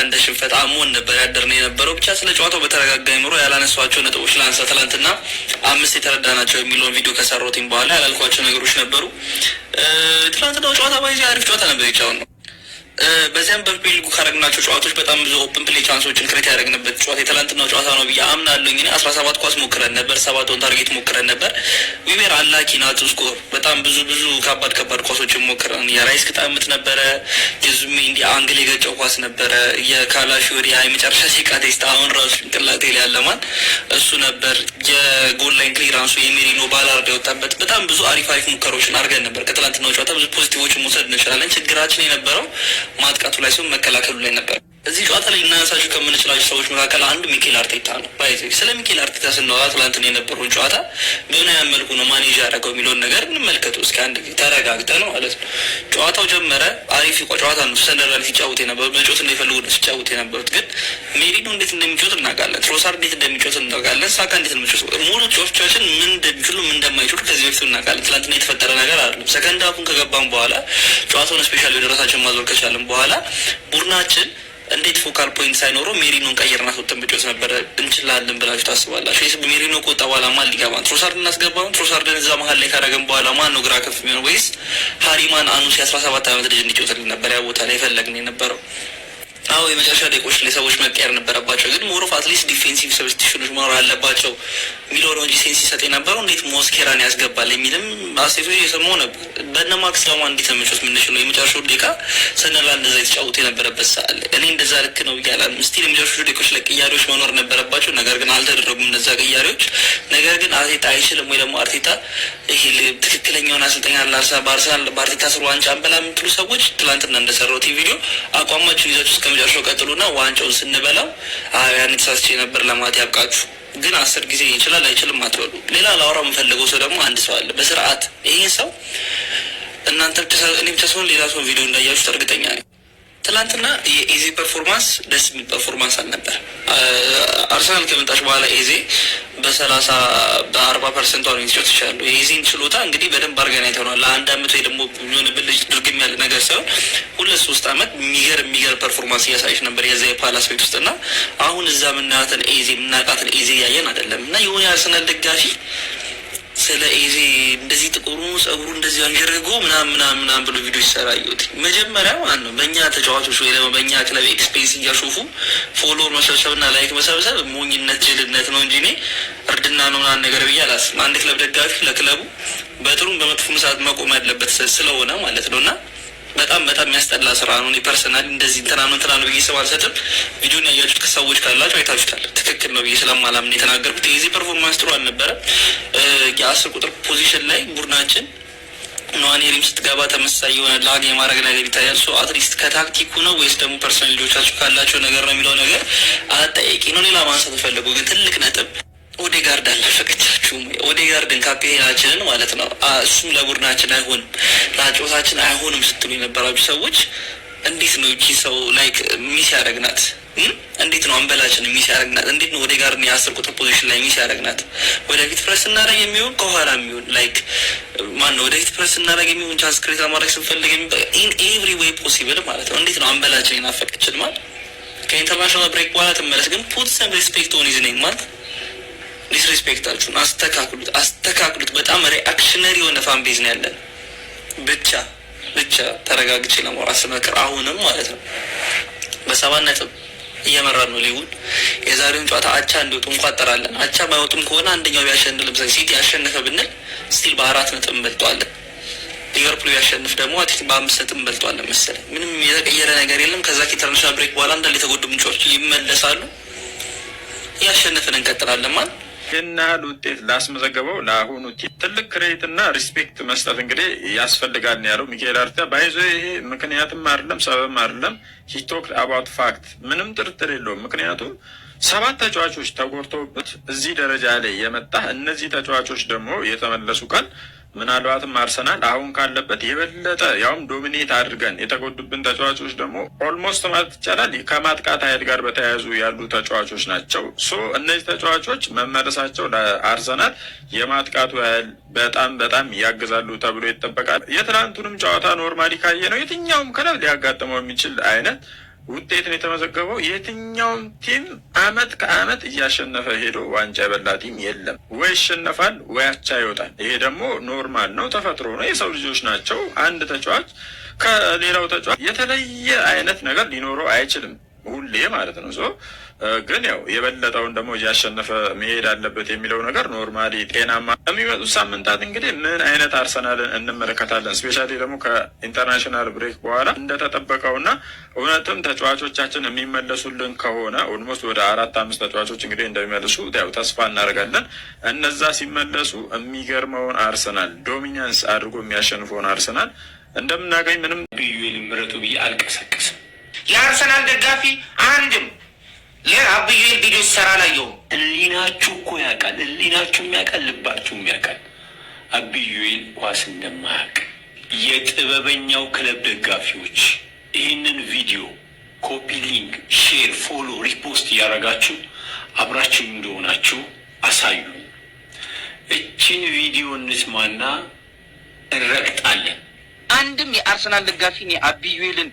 እንደ ሽንፈት አሞን ነበር ያደርነው የነበረው። ብቻ ስለ ጨዋታው በተረጋጋ አይምሮ ያላነሷቸው ነጥቦች ላንሳ። ትላንትና 5 የተረዳናቸው የሚለውን ቪዲዮ ከሰራሁትኝ በኋላ ያላልኳቸው ነገሮች ነበሩ። ትላንትናው ጨዋታ ባይዚ አሪፍ ጨዋታ ነበር የጫወት ነው። በዚያም በፕሪሚየር ሊጉ ካረግናቸው ጨዋታዎች በጣም ብዙ ኦፕን ፕሌይ ቻንሶችን ክሬት ያደረግንበት ጨዋታ የትላንትናው ጨዋታ ነው ብዬ አምናለሁ። 17 ኳስ ሞክረን ነበር፣ 7 ኦን ታርጌት ሞክረን ነበር። ዊዌር አላኪ ናቱ ስኮር በጣም ብዙ ከባድ ኳሶችን ሞክረን የራይስ ቅጣምት ነበረ፣ የዙሜንዲ አንግል የገጨው ኳስ ነበረ፣ የካላፊዮሪ የመጨረሻ ሴቃ ቴስት አሁን ራሱ ጭንቅላቴ ላይ ያለማን እሱ ነበር። የጎል ላይን ክሊራንሱ የሜሪኖ ባላርድ የወጣበት በጣም ብዙ አሪፍ ሙከሮችን አድርገን ነበር። ከትላንትናው ጨዋታ ብዙ ፖዚቲቮችን መውሰድ እንችላለን። ችግራችን የነበረው ማጥቃቱ ላይ ሲሆን መከላከሉ ላይ ነበር። እዚህ ጨዋታ ላይ እናነሳችሁ ከምንችላቸው ሰዎች መካከል አንዱ ሚኬል አርቴታ ነው። ባይዘ ስለ ሚኬል አርቴታ ስናወራ ትላንትና የነበረውን ጨዋታ በምን ያህል መልኩ ነው ማኔጅ ያደረገው የሚለውን ነገር እንመልከቱ እስኪ አንድ ጊዜ ተረጋግተን ማለት ነው። ጨዋታው ጀመረ፣ አሪፍ ጨዋታ ነው። ሰንደርላንድ ሲጫወት የነበሩት መጫወት እንደሚፈልጉ ነው ሲጫወት የነበሩት። ግን ሜሪኖ እንዴት እንደሚጫወት እናውቃለን፣ ትሮሳርድ እንዴት እንደሚጫወት እናውቃለን፣ ሳካ እንዴት እንደሚጫወት ሙሉ ጨዋቾቻችን ምን እንደሚችሉ ምን እንደማይችሉ ከዚህ በፊት እናውቃለን። ትላንትና የተፈጠረ ነገር አይደለም። ሰከንድ ሀፉን ከገባን በኋላ ጨዋታውን ስፔሻሊ ወደራሳችን ማዞር ከቻለን በኋላ ቡድናችን እንዴት ፎካል ፖይንት ሳይኖረው ሜሪኖን ቀየርና ወጥተን ብጮት ነበር እንችላለን ብላችሁ ታስባላችሁ? ወይስ ሜሪኖ ከወጣ በኋላ ማን ሊገባ ትሮሳርድ እናስገባው? ትሮሳርድን እዛ መሀል ላይ ካደረገን በኋላ ማን ነው ግራ ከፍ የሚሆነው? ወይስ ሃሪማን አኑስ 17 ዓመት ልጅ እንዲጫወትልን ነበር ያ ቦታ ላይ ፈለግን የነበረው? አዎ የመጨረሻ ደቂቆች ላይ ሰዎች መቀየር ነበረባቸው። ግን ሞሮፍ አትሊስት ዲፌንሲቭ ሰብስቲሽኖች መኖር አለባቸው የሚለው ነው እንጂ ሴንስ ሲሰጥ የነበረው እንዴት ሞስኬራን ያስገባል የሚልም አሴቶች እየሰማሁ ነበር። በእነ ማክስ ለማ እንዴት መጫወት የምንችለው የመጨረሻው ደቂቃ ሰነርላንድ እንደዛ የተጫወቱ የነበረበት ሰዓት እኔ እንደዛ ልክ ነው ብያለሁ። ስቲል የመጨረሻው ደቂቆች ላይ ቅያሬዎች መኖር ነበረባቸው። ነገር ግን አልተደረጉም እነዛ ቅያሬዎች። ነገር ግን አርቴታ አይችልም ወይ ደግሞ አርቴታ ይሄ ትክክለኛውን አሰልጣኝ አላርሳ በአርሰናል በአርቴታ ስር ዋንጫ አንበላ የምትሉ ሰዎች ትላንትና እንደሰራሁት ቪዲዮ አቋማችሁን ይዛችሁ እስከ መጨረሻው ቀጥሉና ዋንጫውን ስንበላው ያን ተሳስቼ ነበር ለማለት ያብቃችሁ። ግን 10 ጊዜ ይችላል አይችልም አትበሉ። ሌላ ላወራ የምፈልገው ሰው ደግሞ አንድ ሰው አለ በስርዓት ይሄ ሰው እናንተ እኔ ብቻ ሰው ሌላ ሰው ቪዲዮ እንዳያችሁት እርግጠኛ ነኝ። ትላንትና የኤዜ ፐርፎርማንስ ደስ የሚል ፐርፎርማንስ አልነበር። አርሰናል ከመጣች በኋላ ኤዜ በ40% ነው ሲጫወት ይችላሉ። የኤዜን ችሎታ እንግዲህ በደንብ አድርገን አይተነዋል። ለአንድ አመት ወይ ደግሞ የሆነ ብልጭ ድርግም ያለ ነገር ሳይሆን 2-3 አመት የሚገርም ፐርፎርማንስ እያሳየች ነበር የዛ የፓላስ ቤት ውስጥ እና አሁን እዛ የምናያትን ኤዜ እያየን አይደለም። እና የሆነ የአርሰናል ደጋፊ ስለ ኤዜ እንደዚህ ጥቁሩ ጸጉሩ እንደዚህ አንጀርጎ ምናምን ብሎ ቪዲዮ ይሰራዩት መጀመሪያ ማለት ነው። በእኛ ተጫዋቾች ወይ ደግሞ በእኛ ክለብ ኤክስፔንስ እያሾፉ ፎሎወር መሰብሰብና ላይክ መሰብሰብ ሞኝነት ጅልነት ነው እንጂ እኔ እርድና ነው ምናምን ነገር ብዬ አላስብም። አንድ ክለብ ደጋፊ ለክለቡ በጥሩም በመጥፎም ሰዓት መቆም ያለበት ስለሆነ ማለት ነው እና በጣም የሚያስጠላ ስራ ነው። እኔ ፐርሰናሊ እንደዚህ እንትና ነው ብዬ ስም አልሰጥም። ቪዲዮን ያያችሁት ከሰዎች ካላችሁ አይታችሁታል። ትክክል ነው ብዬ ስለማላምን የተናገርኩት። የዚህ ፐርፎርማንስ ጥሩ አልነበረ። የ10 ቁጥር ፖዚሽን ላይ ቡድናችን ኗኔሪም ስትገባ ተመሳሳይ የሆነ ላግ የማድረግ ነገር ይታያል። ሶ አትሊስት ከታክቲኩ ነው ወይስ ደግሞ ፐርሰናል ልጆቻችሁ ካላቸው ነገር ነው የሚለው ነገር አጠያቂ ነው። ሌላ ማንሳት ተፈልጎ ግን ትልቅ ነጥብ ኦዴጋርድ አልናፈቀቻችሁም? ኦዴጋርድን ካፒቴናችንን ማለት ነው እሱም ለቡድናችን አይሆንም ለጨዋታችን አይሆንም ስትሉ የነበራችሁ ሰዎች እንዴት ነው እቺ ሰው ላይክ ሚስ ያደረግናት? እንዴት ነው አንበላችን ሚስ ያደረግናት? እንዴት ነው ኦዴጋርድን የ10 ቁጥር ፖዚሽን ላይ ሚስ ያደረግናት? ወደፊት ፕረስ እናደርግ የሚሆን ከኋላ የሚሆን ላይክ ማነው ወደፊት ፕረስ እናደርግ የሚሆን ቻንስ ክሬት ማድረግ ስንፈልግ ኢን ኤቭሪ ዌይ ፖሲብል ማለት ነው። እንዴት ነው አንበላችን የናፈቀችን ማለት ከኢንተርናሽናል ብሬክ በኋላ ትመለስ። ግን ፑት ሰም ሪስፔክት ኦን ሂዝ ኔም ማለት ዲስሪስፔክታችሁን አስተካክሉት። በጣም ሪአክሽነሪ የሆነ ፋን ቤዝ ነው ያለን። ብቻ ተረጋግቼ ለማውራት ስመክር አሁንም ማለት ነው በ7 ነጥብ እየመራን ነው ሊጉን። የዛሬውን ጨዋታ አቻ እንዲወጡ እንቋጠራለን። አቻ ባይወጡም ከሆነ አንደኛው ቢያሸንፍ ለምሳሌ ሲቲ ያሸነፈ ብንል ስቲል በ4 ነጥብ እንበልጠዋለን። ሊቨርፑል ያሸንፍ ደግሞ አትሊስት በ5 ነጥብ እንበልጠዋለን መሰለኝ። ምንም የተቀየረ ነገር የለም። ከዛ ከኢንተርናሽናል ብሬክ በኋላ እንዳለ የተጎዱ ምንጮች ይመለሳሉ። ያሸንፈን እንቀጥላለን ማለት ይህን ያህል ውጤት ላስመዘገበው ለአሁኑ ትልቅ ክሬዲት እና ሪስፔክት መስጠት እንግዲህ ያስፈልጋል ነው ያለው ሚኬል አርቴታ። ባይዞ ይሄ ምክንያትም አይደለም ሰበብም አይደለም። ሂቶክ አባውት ፋክት ምንም ጥርጥር የለውም። ምክንያቱም 7 ተጫዋቾች ተጎድተውበት እዚህ ደረጃ ላይ የመጣ እነዚህ ተጫዋቾች ደግሞ የተመለሱ ቀን ምናልባትም አርሰናል አሁን ካለበት የበለጠ ያውም ዶሚኔት አድርገን የተጎዱብን ተጫዋቾች ደግሞ ኦልሞስት ማለት ይቻላል ከማጥቃት ኃይል ጋር በተያያዙ ያሉ ተጫዋቾች ናቸው። ሶ እነዚህ ተጫዋቾች መመለሳቸው ለአርሰናል የማጥቃቱ ኃይል በጣም ያግዛሉ ተብሎ ይጠበቃል። የትናንቱንም ጨዋታ ኖርማሊ ካየ ነው የትኛውም ክለብ ሊያጋጥመው የሚችል አይነት ውጤት ነው የተመዘገበው። የትኛውም ቲም አመት ከአመት እያሸነፈ ሄዶ ዋንጫ የበላ ቲም የለም። ወይ ይሸነፋል ወይ አቻ ይወጣል። ይሄ ደግሞ ኖርማል ነው፣ ተፈጥሮ ነው። የሰው ልጆች ናቸው። አንድ ተጫዋች ከሌላው ተጫዋች የተለየ አይነት ነገር ሊኖረው አይችልም ሁሌ ማለት ነው። ግን ያው የበለጠውን ደግሞ እያሸነፈ መሄድ አለበት የሚለው ነገር ኖርማሊ ጤናማ። የሚመጡት ሳምንታት እንግዲህ ምን አይነት አርሰናልን እንመለከታለን። ስፔሻሊ ደግሞ ከኢንተርናሽናል ብሬክ በኋላ እንደተጠበቀውና እውነትም ተጫዋቾቻችን የሚመለሱልን ከሆነ ኦልሞስት ወደ 4-5 ተጫዋቾች እንግዲህ እንደሚመልሱ ያው ተስፋ እናደርጋለን። እነዛ ሲመለሱ የሚገርመውን አርሰናል ዶሚናንስ አድርጎ የሚያሸንፈውን አርሰናል እንደምናገኝ ምንም አብዩኤል ምረጡ ብዬ አልቀሰቅስም። የአርሰናል ደጋፊ አንድም የአብዩኤል ቪዲዮ ሰራ ላየው ህሊናችሁ እኮ ያውቃል፣ ህሊናችሁም ያውቃል፣ ልባችሁም ያውቃል አብዩኤል ኳስ እንደማያውቅ። የጥበበኛው ክለብ ደጋፊዎች ይህንን ቪዲዮ ኮፒ ሊንክ፣ ሼር፣ ፎሎ፣ ሪፖስት እያደረጋችሁ አብራችሁ እንደሆናችሁ አሳዩ። እችን ቪዲዮ እንስማና እንረግጣለን። አንድም የአርሰናል ደጋፊ አብዩኤልን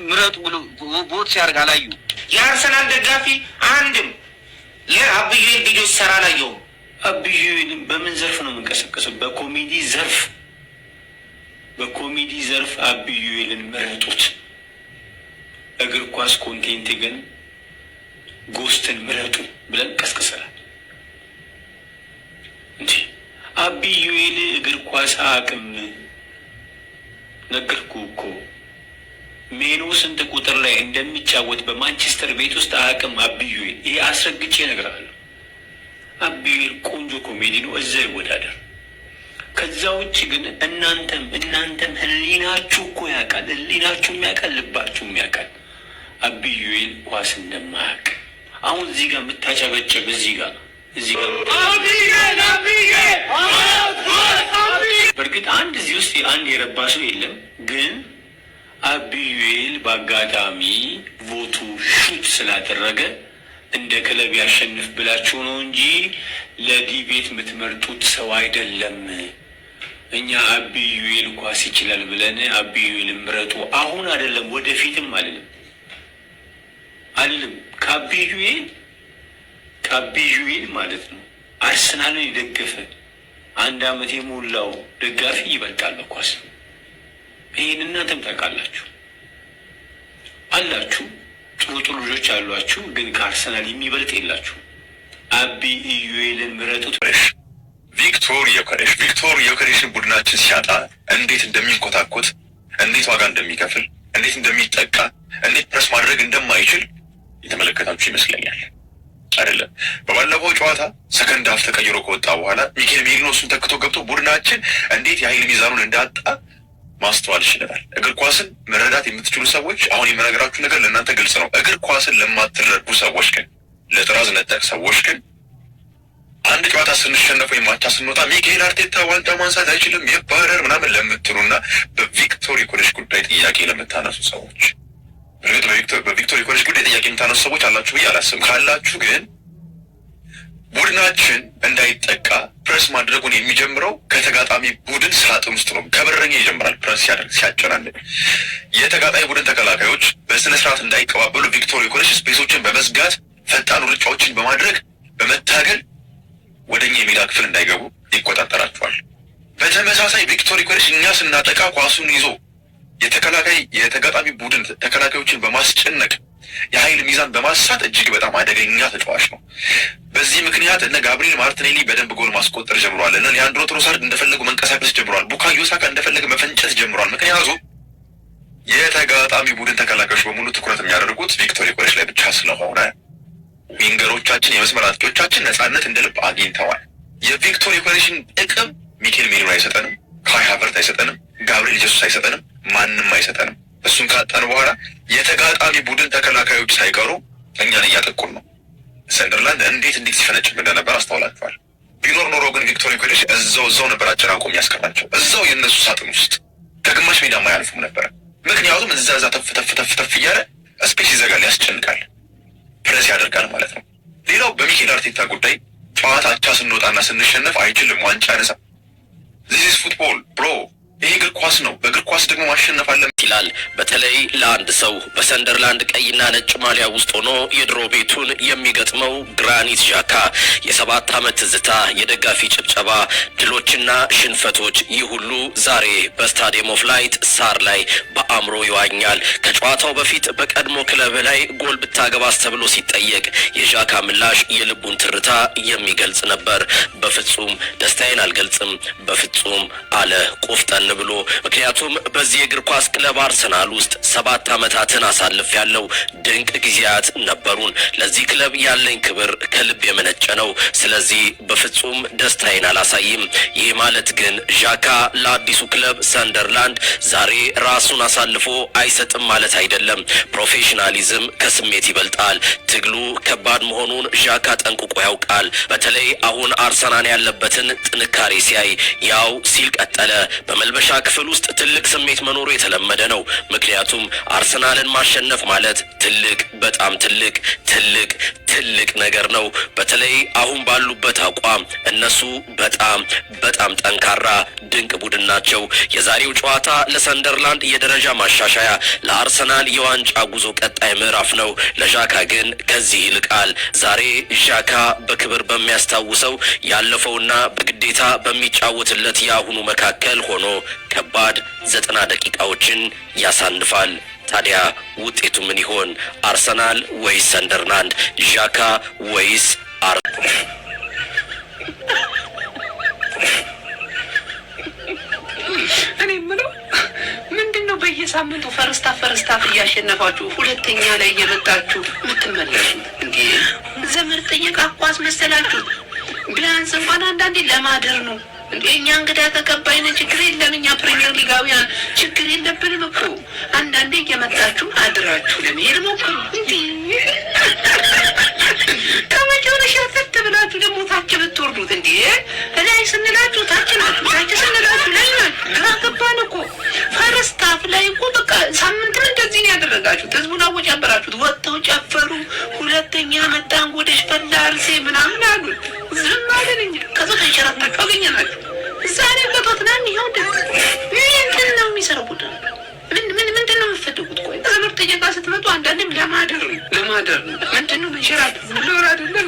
ምረጡ ብሎ ቦት ሲያደርግ አላዩ። የአርሰናል ደጋፊ አንድም የአብዩኤል ቪዲዮ ሰራ ላየው። አብዩኤልን በምን ዘርፍ ነው የምንቀሰቀሰው? በኮሜዲ ዘርፍ፣ በኮሜዲ ዘርፍ አብዩኤልን ምረጡት። እግር ኳስ ኮንቴንት ግን ጎስትን ምረጡ ብለን ቀስቅሰናል እንጂ አብዩኤል እግር ኳስ አቅም ነገርኩ እኮ ሜኑ ስንት ቁጥር ላይ እንደሚጫወት በማንቸስተር ቤት ውስጥ አቅም አብዩኤል፣ ይሄ አስረግጬ እነግርሃለሁ። አብዩኤል ቆንጆ ኮሜዲ ነው፣ እዛ ይወዳደር። ከዛ ውጭ ግን እናንተም ህሊናችሁ እኮ ያውቃል፣ ህሊናችሁም ያውቃል፣ ልባችሁም ያውቃል አብዩኤል ኳስ እንደማያውቅ። አሁን እዚህ ጋር የምታጨበጭብ እዚህ ጋር በእርግጥ አንድ እዚህ ውስጥ አንድ የረባ ሰው የለም። ግን አብዩኤል በአጋጣሚ ቮቱ ሹት ስላደረገ እንደ ክለብ ያሸንፍ ብላችሁ ነው እንጂ ለዲቤት የምትመርጡት ሰው አይደለም። እኛ አብዩኤል ኳስ ይችላል ብለን አብዩኤል ምረጡ አሁን አይደለም ወደፊትም አልልም። ከአብዩኤል ማለት ነው አርሰናልን የደገፈ 1 ዓመት የሞላው ደጋፊ ይበልጣል በኳስ። ይህን እናንተም ታውቃላችሁ አላችሁ። ጥሩ ልጆች አሏችሁ፣ ግን ከአርሰናል የሚበልጥ የላችሁ። አብዩኤልን ምረጡት። ቪክቶር ዮከሬስን ቡድናችን ሲያጣ እንዴት እንደሚንኮታኮት፣ እንዴት ዋጋ እንደሚከፍል፣ እንዴት እንደሚጠቃ፣ እንዴት ፕረስ ማድረግ እንደማይችል የተመለከታችሁ ይመስለኛል። አይደለም በባለፈው ጨዋታ ሰከንድ ሀፍ ተቀይሮ ከወጣ በኋላ ሚኬል ሜሪኖ እሱን ተክቶ ገብቶ ቡድናችን እንዴት የኃይል ሚዛኑን እንዳጣ ማስተዋል ይችላል። እግር ኳስን መረዳት የምትችሉ ሰዎች አሁን የምነግራችሁ ነገር ለእናንተ ግልጽ ነው። እግር ኳስን ለማትረዱ ሰዎች ግን፣ ለጥራዝ ነጠቅ ሰዎች ግን አንድ ጨዋታ ስንሸነፍ ወይም አቻ ስንወጣ ሚኬል አርቴታ ዋንጫ ማንሳት አይችልም ይባረር ምናምን ለምትሉና በቪክቶር ዮከሬስ ጉዳይ ጥያቄ ለምታነሱ ሰዎች፣ በቪክቶር ዮከሬስ ጉዳይ ጥያቄ የምታነሱ ሰዎች አላችሁ ብዬ አላስብም። ካላችሁ ግን ቡድናችን እንዳይጠቃ ፕረስ ማድረጉን የሚጀምረው ከተጋጣሚ ቡድን ሳጥን ውስጥ ነው። ከበረኛ ይጀምራል። ፕረስ ሲያደርግ ሲያጨናንቅ፣ የተጋጣሚ ቡድን ተከላካዮች በስነ ስርዓት እንዳይቀባበሉ ቪክቶር ዮከሬስ ስፔሶችን በመዝጋት ፈጣን ሩጫዎችን በማድረግ በመታገል ወደኛ የሜዳ ክፍል እንዳይገቡ ይቆጣጠራቸዋል። በተመሳሳይ ቪክቶር ዮከሬስ እኛ ስናጠቃ ኳሱን ይዞ የተጋጣሚ ቡድን ተከላካዮችን በማስጨነቅ የኃይል ሚዛን በማሳት እጅግ በጣም አደገኛ ተጫዋች ነው። በዚህ ምክንያት እነ ጋብሪኤል ማርቲኔሊ በደንብ ጎል ማስቆጠር ጀምሯል። እነ ሊያንድሮ ትሮሳርድ እንደፈለጉ መንቀሳቀስ ጀምሯል። ቡካዮ ሳካ እንደፈለገ መፈንጨት ጀምሯል። ምክንያቱም የተጋጣሚ ቡድን ተከላካዮች በሙሉ ትኩረት የሚያደርጉት ቪክቶር ዮከሬስ ላይ ብቻ ስለሆነ ዊንገሮቻችን፣ የመስመር አጥቂዎቻችን ነጻነት እንደ ልብ አግኝተዋል። የቪክቶር ዮከሬስን ጥቅም ሚኬል ሜሪኖ አይሰጠንም፣ ካይ ሃቨርትዝ አይሰጠንም፣ ጋብሪኤል ጀሱስ አይሰጠንም፣ ማንም አይሰጠንም። እሱን ካጣን በኋላ የተጋጣሚ ቡድን ተከላካዮች ሳይቀሩ እኛን እያጠቁን ነው። ሰንደርላንድ እንዴት ሲፈነጭም እንደነበር አስተውላችኋል። ቢኖር ኖሮ ግን ቪክቶር ዮከሬስ እዛው ነበር አጨናንቆ የሚያስቀራቸው። እዛው የእነሱ ሳጥን ውስጥ ከግማሽ ሜዳ አያልፉም ነበረ። ምክንያቱም እዛ ተፍ እያለ ስፔስ ይዘጋል፣ ያስጨንቃል፣ ፕሬስ ያደርጋል ማለት ነው። ሌላው በሚኬል አርቴታ ጉዳይ ጨዋታ አቻ ስንወጣና ስንሸነፍ አይችልም ዋንጫ ያነሳ። ዚስ ኢዝ ፉትቦል ብሮ። ይሄ እግር ኳስ ነው። በእግር ኳስ ደግሞ ማሸነፍ አለ። ይላል። በተለይ ለአንድ ሰው በሰንደርላንድ ቀይና ነጭ ማሊያ ውስጥ ሆኖ የድሮ ቤቱን የሚገጥመው ግራኒት ዣካ የ7 ዓመት ትዝታ፣ የደጋፊ ጭብጨባ፣ ድሎችና ሽንፈቶች፣ ይህ ሁሉ ዛሬ በስታዲየም ኦፍ ላይት ሳር ላይ በአእምሮ ይዋኛል። ከጨዋታው በፊት በቀድሞ ክለብ ላይ ጎል ብታገባስ ተብሎ ሲጠየቅ የዣካ ምላሽ የልቡን ትርታ የሚገልጽ ነበር። በፍጹም ደስታዬን አልገልጽም፣ በፍጹም አለ ቆፍጠን ብሎ። ምክንያቱም በዚህ የእግር ኳስ ክለብ አርሰናል ውስጥ 7 ዓመታትን አሳልፍ ያለው ድንቅ ጊዜያት ነበሩን። ለዚህ ክለብ ያለኝ ክብር ከልብ የመነጨ ነው። ስለዚህ በፍጹም ደስታዬን አላሳይም። ይህ ማለት ግን ዣካ ለአዲሱ ክለብ ሰንደርላንድ ዛሬ ራሱን አሳልፎ አይሰጥም ማለት አይደለም። ፕሮፌሽናሊዝም ከስሜት ይበልጣል። ትግሉ ከባድ መሆኑን ዣካ ጠንቅቆ ያውቃል። በተለይ አሁን አርሰናል ያለበትን ጥንካሬ ሲያይ ያው ሲል ቀጠለ። በመልበሻ ክፍል ውስጥ ትልቅ ስሜት መኖሩ የተለመደ ነው። ምክንያቱም አርሰናልን ማሸነፍ ማለት ትልቅ፣ በጣም ትልቅ ትልቅ ትልቅ ነገር ነው። በተለይ አሁን ባሉበት አቋም እነሱ በጣም ጠንካራ ድንቅ ቡድን ናቸው። የዛሬው ጨዋታ ለሰንደርላንድ የደረጃ ማሻሻያ፣ ለአርሰናል የዋንጫ ጉዞ ቀጣይ ምዕራፍ ነው። ለዣካ ግን ከዚህ ይልቃል። ዛሬ ዣካ በክብር በሚያስታውሰው ያለፈውና በግዴታ በሚጫወትለት የአሁኑ መካከል ሆኖ ከባድ 90 ደቂቃዎችን ያሳንፋል። ታዲያ ውጤቱ ምን ይሆን? አርሰናል ወይስ ሰንደርላንድ? ዣካ ወይስ እኔ የምለው ምንድነው በየሳምንቱ ፈርስታፍ እያሸነፋችሁ ሁለተኛ ላይ እየመጣችሁ የምትመለሱ እንዴ? ዘመድ ጠየቃ እኮ አስመሰላችሁ። ቢያንስ እንኳን አንዳንዴ ለማደር ነው እንዴ? እኛ እንግዳ ተቀባይነት ችግር የለም። እኛ ፕሪሚየር ሊጋውያን ችግር የለብንም እኮ። አንዳንዴ እየመጣችሁ አድራችሁ ለመሄድ ሞክሩ እንዴ። ከመቼውን ሸርተት ብላችሁ ደግሞ ታች ብትወርዱት እንዴ? ላይ ስንላችሁ ታች ናችሁ፣ ታች ስንላችሁ ላይ ናችሁ። ግራ ገባን እኮ። ፈርስታፍ ላይ እኮ በቃ ሳምንት እንደዚህ ነው ያደረጋችሁት። ህዝቡን አወጫበራችሁት። ወጥተው ጨፈሩ። ሁለተኛ መጣን ጎደሽ ፈላ አርሴ ምናምን አሉት። ዝም አለን እንጂ ከዛ ተንሸራታችሁ አገኘናችሁ። ዛሬ በቶትናን ይኸው ምንድን ነው የሚሰሩት? ምንድን ነው የምትፈልጉት? ቆይ ትምህርት ጠየቃ ስትመጡ አንዳንድም ለማደር ነው ምንድን ነው መንሸራተት ነው አይደለም